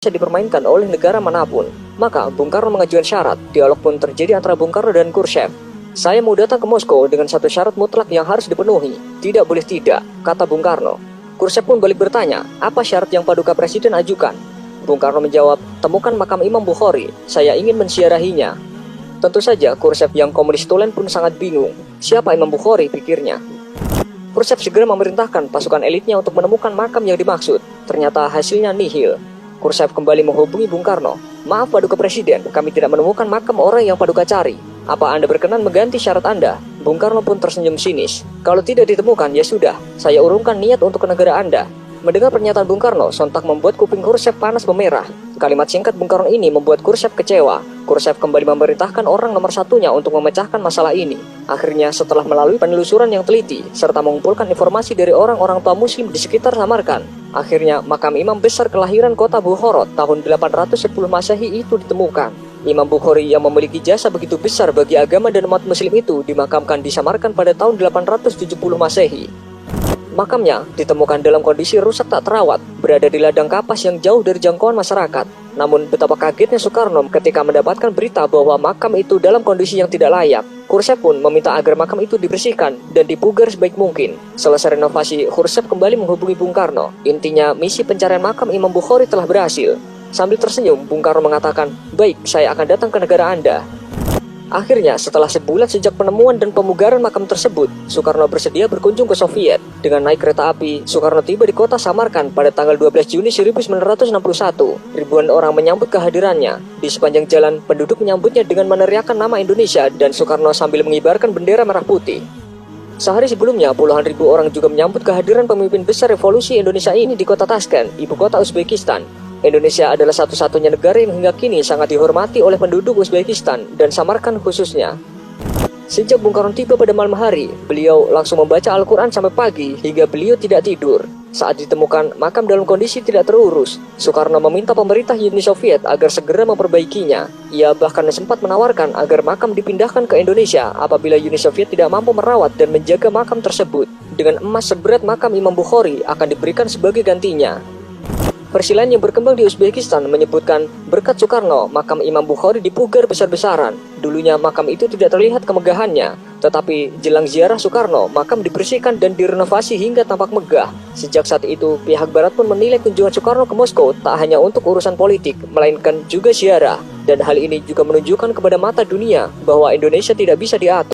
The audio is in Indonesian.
bisa dipermainkan oleh negara manapun. Maka Bung Karno mengajukan syarat. Dialog pun terjadi antara Bung Karno dan Khrushchev. Saya mau datang ke Moskow dengan satu syarat mutlak yang harus dipenuhi. Tidak boleh tidak, kata Bung Karno. Khrushchev pun balik bertanya, apa syarat yang Paduka Presiden ajukan? Bung Karno menjawab, temukan makam Imam Bukhari. Saya ingin menziarahinya. Tentu saja Khrushchev yang komunis tulen pun sangat bingung. Siapa Imam Bukhari, pikirnya. Khrushchev segera memerintahkan pasukan elitnya untuk menemukan makam yang dimaksud. Ternyata hasilnya nihil. Khrushchev kembali menghubungi Bung Karno. Maaf Paduka Presiden, kami tidak menemukan makam orang yang Paduka cari. Apa Anda berkenan mengganti syarat Anda? Bung Karno pun tersenyum sinis. Kalau tidak ditemukan, ya sudah, saya urungkan niat untuk ke negara Anda. Mendengar pernyataan Bung Karno, sontak membuat kuping Khrushchev panas memerah. Kalimat singkat Bung Karno ini membuat Khrushchev kecewa. Khrushchev kembali memerintahkan orang nomor satunya untuk memecahkan masalah ini. Akhirnya, setelah melalui penelusuran yang teliti, serta mengumpulkan informasi dari orang-orang tua muslim di sekitar Samarkand, akhirnya makam imam besar kelahiran kota Bukhara tahun 810 Masehi itu ditemukan. Imam Bukhari yang memiliki jasa begitu besar bagi agama dan umat muslim itu dimakamkan di Samarkand pada tahun 870 Masehi. Makamnya ditemukan dalam kondisi rusak tak terawat, berada di ladang kapas yang jauh dari jangkauan masyarakat. Namun betapa kagetnya Soekarno ketika mendapatkan berita bahwa makam itu dalam kondisi yang tidak layak. Khrushchev pun meminta agar makam itu dibersihkan dan dipugar sebaik mungkin. Selesai renovasi, Khrushchev kembali menghubungi Bung Karno. Intinya, misi pencarian makam Imam Bukhari telah berhasil. Sambil tersenyum, Bung Karno mengatakan, baik, saya akan datang ke negara Anda. Akhirnya, setelah sebulan sejak penemuan dan pemugaran makam tersebut, Soekarno bersedia berkunjung ke Soviet. Dengan naik kereta api, Soekarno tiba di kota Samarkand pada tanggal 12 Juni 1961. Ribuan orang menyambut kehadirannya. Di sepanjang jalan, penduduk menyambutnya dengan meneriakkan nama Indonesia dan Soekarno sambil mengibarkan bendera merah putih. Sehari sebelumnya, puluhan ribu orang juga menyambut kehadiran pemimpin besar revolusi Indonesia ini di kota Tashkent, ibu kota Uzbekistan. Indonesia adalah satu-satunya negara yang hingga kini sangat dihormati oleh penduduk Uzbekistan dan Samarkand khususnya. Sejak Bung Karno tiba pada malam hari, beliau langsung membaca Al-Quran sampai pagi hingga beliau tidak tidur. Saat ditemukan makam dalam kondisi tidak terurus, Soekarno meminta pemerintah Uni Soviet agar segera memperbaikinya. Ia bahkan sempat menawarkan agar makam dipindahkan ke Indonesia apabila Uni Soviet tidak mampu merawat dan menjaga makam tersebut. Dengan emas seberat makam Imam Bukhari akan diberikan sebagai gantinya. Versi lain yang berkembang di Uzbekistan menyebutkan berkat Soekarno, makam Imam Bukhari dipugar besar-besaran. Dulunya makam itu tidak terlihat kemegahannya, tetapi jelang ziarah Soekarno, makam dibersihkan dan direnovasi hingga tampak megah. Sejak saat itu, pihak Barat pun menilai kunjungan Soekarno ke Moskow tak hanya untuk urusan politik, melainkan juga ziarah. Dan hal ini juga menunjukkan kepada mata dunia bahwa Indonesia tidak bisa diatur.